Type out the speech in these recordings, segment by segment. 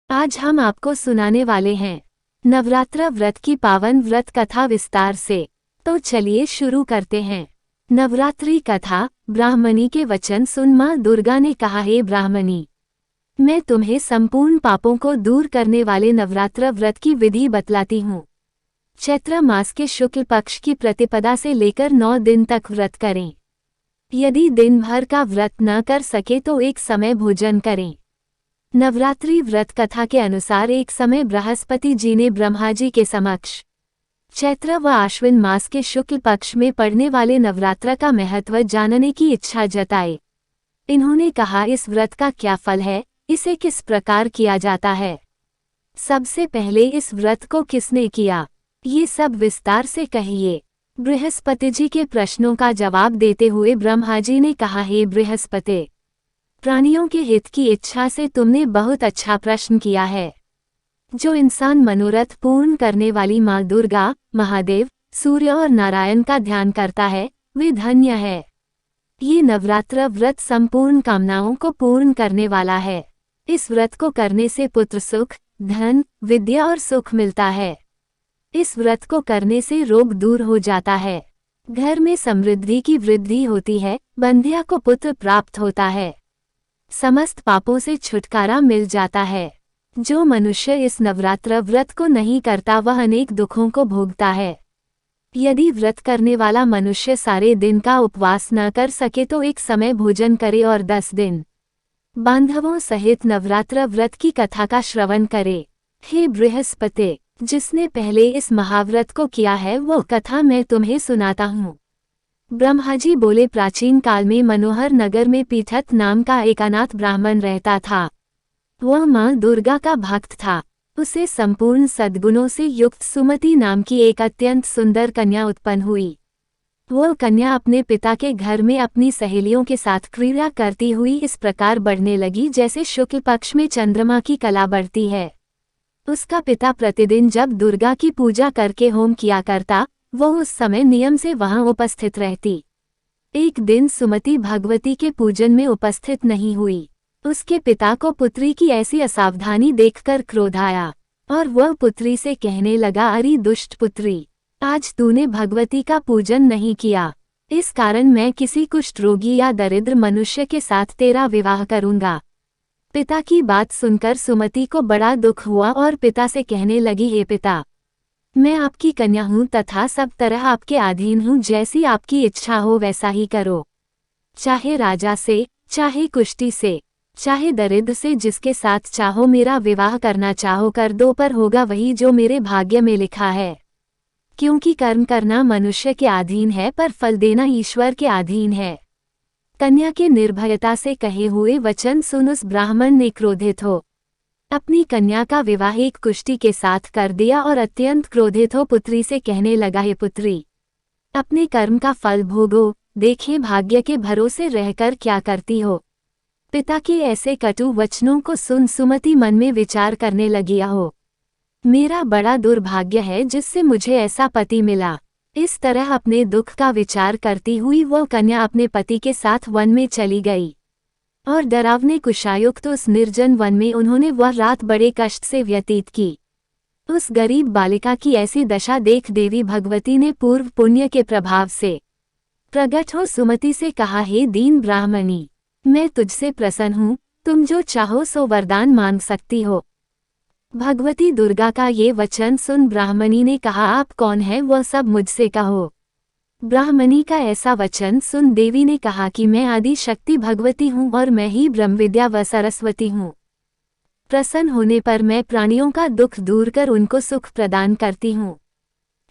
आज हम आपको सुनाने वाले हैं नवरात्र व्रत की पावन व्रत कथा विस्तार से। तो चलिए शुरू करते हैं। नवरात्रि कथा। ब्राह्मणी के वचन सुन माँ दुर्गा ने कहा, हे ब्राह्मणी, मैं तुम्हें संपूर्ण पापों को दूर करने वाले नवरात्र व्रत की विधि बतलाती हूँ। चैत्र मास के शुक्ल पक्ष की प्रतिपदा से लेकर 9 दिन तक व्रत करें। यदि दिन भर का व्रत न कर सके तो एक समय भोजन करें। नवरात्रि व्रत कथा के अनुसार एक समय बृहस्पति जी ने ब्रह्मा जी के समक्ष चैत्र व आश्विन मास के शुक्ल पक्ष में पड़ने वाले नवरात्र का महत्व जानने की इच्छा जताई। इन्होंने कहा, इस व्रत का क्या फल है, इसे किस प्रकार किया जाता है, सबसे पहले इस व्रत को किसने किया, ये सब विस्तार से कहिए। बृहस्पति जी के प्रश्नों का जवाब देते हुए ब्रह्मा जी ने कहा, हे बृहस्पति, प्राणियों के हित की इच्छा से तुमने बहुत अच्छा प्रश्न किया है। जो इंसान मनोरथ पूर्ण करने वाली माँ दुर्गा, महादेव, सूर्य और नारायण का ध्यान करता है, वे धन्य है। ये नवरात्र व्रत संपूर्ण कामनाओं को पूर्ण करने वाला है। इस व्रत को करने से पुत्र सुख, धन, विद्या और सुख मिलता है। इस व्रत को करने से रोग दूर हो जाता है। घर में समृद्धि की वृद्धि होती है। बंध्या को पुत्र प्राप्त होता है। समस्त पापों से छुटकारा मिल जाता है। जो मनुष्य इस नवरात्र व्रत को नहीं करता वह अनेक दुखों को भोगता है। यदि व्रत करने वाला मनुष्य सारे दिन का उपवास न कर सके तो एक समय भोजन करे और 10 दिन बांधवों सहित नवरात्र व्रत की कथा का श्रवण करे। हे बृहस्पति, जिसने पहले इस महाव्रत को किया है वो कथा मैं तुम्हें सुनाता हूँ। ब्रह्मा जी बोले, प्राचीन काल में मनोहर नगर में पीठत नाम का एक अनाथ ब्राह्मण रहता था। वह माँ दुर्गा का भक्त था। उसे संपूर्ण सद्गुणों से युक्त सुमति नाम की एक अत्यंत सुंदर कन्या उत्पन्न हुई। वह कन्या अपने पिता के घर में अपनी सहेलियों के साथ क्रीड़ा करती हुई इस प्रकार बढ़ने लगी जैसे शुक्ल पक्ष में चंद्रमा की कला बढ़ती है। उसका पिता प्रतिदिन जब दुर्गा की पूजा करके होम किया करता, वह उस समय नियम से वहां उपस्थित रहती। एक दिन सुमति भगवती के पूजन में उपस्थित नहीं हुई। उसके पिता को पुत्री की ऐसी असावधानी देखकर क्रोध आया और वह पुत्री से कहने लगा, अरे दुष्ट पुत्री, आज तूने भगवती का पूजन नहीं किया, इस कारण मैं किसी कुष्ठ रोगी या दरिद्र मनुष्य के साथ तेरा विवाह करूंगा। पिता की बात सुनकर सुमति को बड़ा दुख हुआ और पिता से कहने लगी, हे पिता, मैं आपकी कन्या हूँ तथा सब तरह आपके अधीन हूँ। जैसी आपकी इच्छा हो वैसा ही करो। चाहे राजा से, चाहे कुष्ठी से, चाहे दरिद्र से, जिसके साथ चाहो मेरा विवाह करना चाहो कर दो, पर होगा वही जो मेरे भाग्य में लिखा है। क्योंकि कर्म करना मनुष्य के अधीन है पर फल देना ईश्वर के अधीन है। कन्या के निर्भयता से कहे हुए वचन सुन उस ब्राह्मण ने क्रोधित हो अपनी कन्या का विवाह एक कुष्ठी के साथ कर दिया और अत्यंत क्रोधित हो पुत्री से कहने लगा, हे पुत्री, अपने कर्म का फल भोगो, देखे भाग्य के भरोसे रहकर क्या करती हो। पिता के ऐसे कटु वचनों को सुन सुमति मन में विचार करने लगी, हो मेरा बड़ा दुर्भाग्य है जिससे मुझे ऐसा पति मिला। इस तरह अपने दुख का विचार करती हुई वह कन्या अपने पति के साथ वन में चली गई और डरावने कुशायुक्त उस निर्जन वन में उन्होंने वह रात बड़े कष्ट से व्यतीत की। उस गरीब बालिका की ऐसी दशा देख देवी भगवती ने पूर्व पुण्य के प्रभाव से प्रकट हो सुमति से कहा, हे दीन ब्राह्मणी, मैं तुझसे प्रसन्न हूँ, तुम जो चाहो सो वरदान मांग सकती हो। भगवती दुर्गा का ये वचन सुन ब्राह्मणी ने कहा, आप कौन है वह सब मुझसे कहो। ब्राह्मणी का ऐसा वचन सुन देवी ने कहा कि मैं आदि शक्ति भगवती हूँ और मैं ही ब्रह्मविद्या व सरस्वती हूँ। प्रसन्न होने पर मैं प्राणियों का दुख दूर कर उनको सुख प्रदान करती हूँ।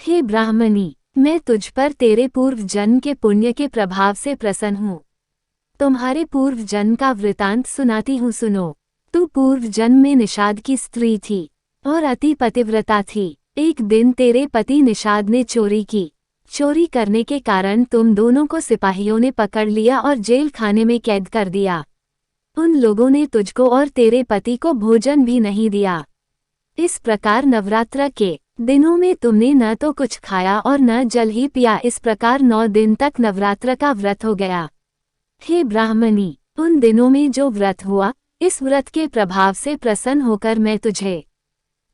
हे ब्राह्मणी, मैं तुझ पर तेरे पूर्व जन्म के पुण्य के प्रभाव से प्रसन्न हूँ। तुम्हारे पूर्व जन्म का वृतांत सुनाती हूँ, सुनो। तू पूर्व जन्म में निषाद की स्त्री थी और अति पतिव्रता थी। एक दिन तेरे पति निषाद ने चोरी की। चोरी करने के कारण तुम दोनों को सिपाहियों ने पकड़ लिया और जेल खाने में कैद कर दिया। उन लोगों ने तुझको और तेरे पति को भोजन भी नहीं दिया। इस प्रकार नवरात्र के दिनों में तुमने न तो कुछ खाया और न जल ही पिया। इस प्रकार 9 दिन तक नवरात्र का व्रत हो गया। हे ब्राह्मणी, उन दिनों में जो व्रत हुआ इस व्रत के प्रभाव से प्रसन्न होकर मैं तुझे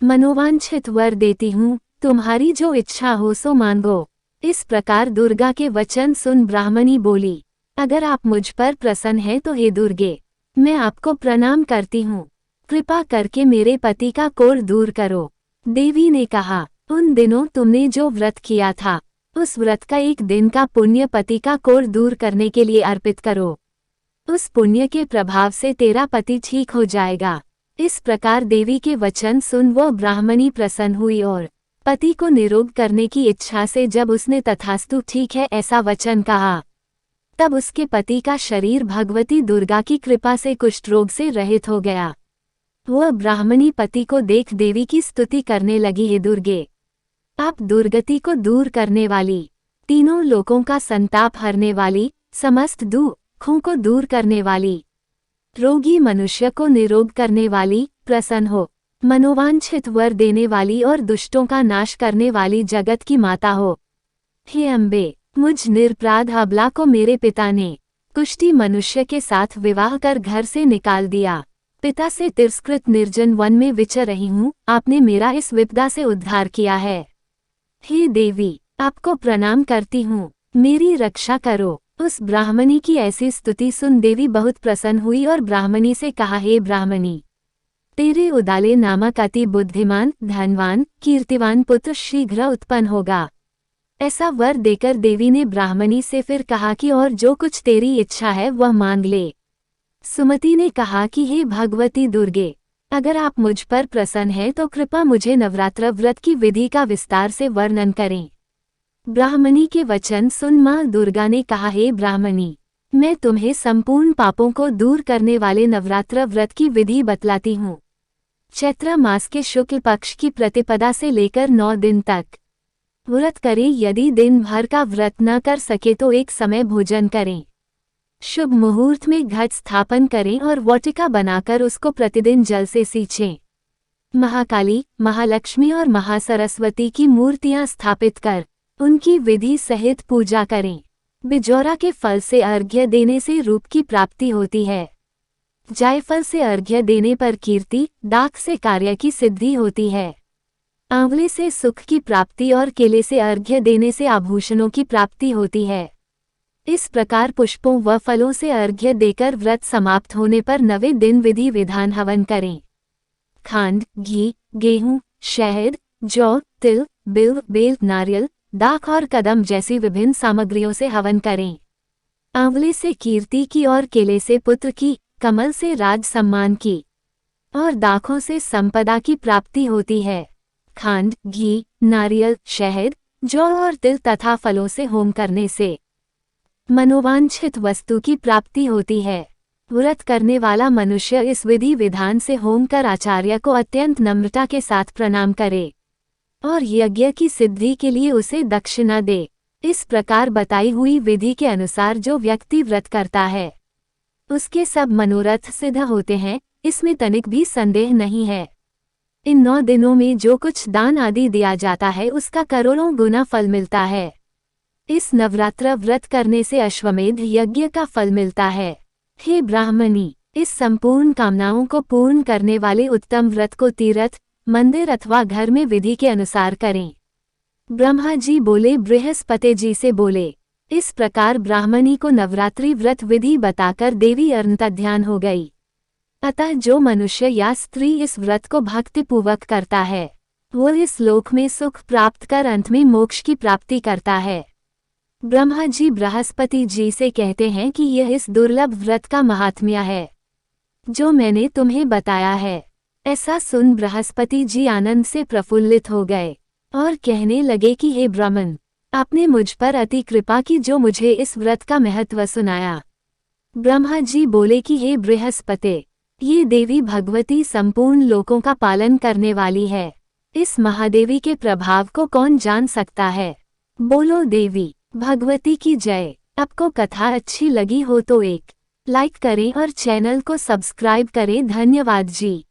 मनोवांछित वर देती हूँ, तुम्हारी जो इच्छा हो सो मांगो। इस प्रकार दुर्गा के वचन सुन ब्राह्मणी बोली, अगर आप मुझ पर प्रसन्न हैं तो हे दुर्गे, मैं आपको प्रणाम करती हूँ। कृपा करके मेरे पति का कोढ़ दूर करो। देवी ने कहा, उन दिनों तुमने जो व्रत किया था, उस व्रत का एक दिन का पुण्य पति का कोढ़ दूर करने के लिए अर्पित करो। उस पुण्य के प्रभाव से तेरा पति ठीक हो जाएगा। इस प्रकार देवी के वचन सुन वह ब्राह्मणी प्रसन्न हुई और पति को निरोग करने की इच्छा से जब उसने तथास्तु ठीक है ऐसा वचन कहा, तब उसके पति का शरीर भगवती दुर्गा की कृपा से कुष्ठ रोग से रहित हो गया। वह ब्राह्मणी पति को देख देवी की स्तुति करने लगी, हे दुर्गे, आप दुर्गति को दूर करने वाली, तीनों लोकों का संताप हरने वाली, समस्त दुखों को दूर करने वाली, रोगी मनुष्य को निरोग करने वाली, प्रसन्न हो, मनोवांछित वर देने वाली और दुष्टों का नाश करने वाली जगत की माता हो। हे अम्बे, मुझ निरपराध अबला को मेरे पिता ने कुष्ठी मनुष्य के साथ विवाह कर घर से निकाल दिया। पिता से तिरस्कृत निर्जन वन में विचर रही हूँ, आपने मेरा इस विपदा से उद्धार किया है। हे देवी, आपको प्रणाम करती हूँ, मेरी रक्षा करो। उस ब्राह्मणी की ऐसी स्तुति सुन देवी बहुत प्रसन्न हुई और ब्राह्मणी से कहा, हे ब्राह्मणी, तेरे उदाले नामक अति बुद्धिमान, धनवान, कीर्तिवान पुत्र शीघ्र उत्पन्न होगा। ऐसा वर देकर देवी ने ब्राह्मणी से फिर कहा कि और जो कुछ तेरी इच्छा है वह मांग ले। सुमति ने कहा कि हे भगवती दुर्गे, अगर आप मुझ पर प्रसन्न हैं तो कृपा मुझे नवरात्र व्रत की विधि का विस्तार से वर्णन करें। ब्राह्मणी के वचन सुन मां दुर्गा ने कहा, हे ब्राह्मणी, मैं तुम्हें संपूर्ण पापों को दूर करने वाले नवरात्र व्रत की विधि बतलाती हूँ। चैत्र मास के शुक्ल पक्ष की प्रतिपदा से लेकर 9 दिन तक व्रत करें। यदि दिन भर का व्रत न कर सके तो एक समय भोजन करें। शुभ मुहूर्त में घट स्थापन करें और वाटिका बनाकर उसको प्रतिदिन जल से सींचें। महाकाली, महालक्ष्मी और महासरस्वती की मूर्तियां स्थापित कर उनकी विधि सहित पूजा करें। बिजौरा के फल से अर्घ्य देने से रूप की प्राप्ति होती है। जायफल से अर्घ्य देने पर कीर्ति, दाख से कार्य की सिद्धि होती है। आंवले से सुख की प्राप्ति और केले से अर्घ्य देने से आभूषणों की प्राप्ति होती है। इस प्रकार पुष्पों व फलों से अर्घ्य देकर व्रत समाप्त होने पर 9वें दिन विधि विधान हवन करें। खांड, घी, गेहूं, शहद, जौ, तिल, बिल्व, बेल, नारियल, दाख और कदम जैसी विभिन्न सामग्रियों से हवन करें। आंवले से कीर्ति की और केले से पुत्र की, कमल से राज सम्मान की और दाखों से संपदा की प्राप्ति होती है। खांड, घी, नारियल, शहद, जौ और तिल तथा फलों से होम करने से मनोवांछित वस्तु की प्राप्ति होती है। व्रत करने वाला मनुष्य इस विधि विधान से होम कर आचार्य को अत्यंत नम्रता के साथ प्रणाम करे और यज्ञ की सिद्धि के लिए उसे दक्षिणा दे। इस प्रकार बताई हुई विधि के अनुसार जो व्यक्ति व्रत करता है उसके सब मनोरथ सिद्ध होते हैं, इसमें तनिक भी संदेह नहीं है। इन 9 दिनों में जो कुछ दान आदि दिया जाता है उसका करोड़ों गुना फल मिलता है। इस नवरात्र व्रत करने से अश्वमेध यज्ञ का फल मिलता है। हे ब्राह्मणी, इस संपूर्ण कामनाओं को पूर्ण करने वाले उत्तम व्रत को तीर्थ, मंदिर अथवा घर में विधि के अनुसार करें। ब्रह्मा जी बोले, बृहस्पति जी से बोले। इस प्रकार ब्राह्मणी को नवरात्रि व्रत विधि बताकर देवी अंतर्ध्यान हो गई। अतः जो मनुष्य या स्त्री इस व्रत को भक्तिपूर्वक करता है वो इस लोक में सुख प्राप्त कर अंत में मोक्ष की प्राप्ति करता है। ब्रह्मा जी बृहस्पति जी से कहते हैं कि यह इस दुर्लभ व्रत का महात्म्य है जो मैंने तुम्हें बताया है। ऐसा सुन बृहस्पति जी आनंद से प्रफुल्लित हो गए और कहने लगे कि हे ब्राह्मण, आपने मुझ पर अति कृपा की जो मुझे इस व्रत का महत्व सुनाया। ब्रह्मा जी बोले कि हे बृहस्पति, ये देवी भगवती संपूर्ण लोकों का पालन करने वाली है। इस महादेवी के प्रभाव को कौन जान सकता है। बोलो देवी भगवती की जय। आपको कथा अच्छी लगी हो तो एक लाइक करें और चैनल को सब्सक्राइब करें। धन्यवाद जी।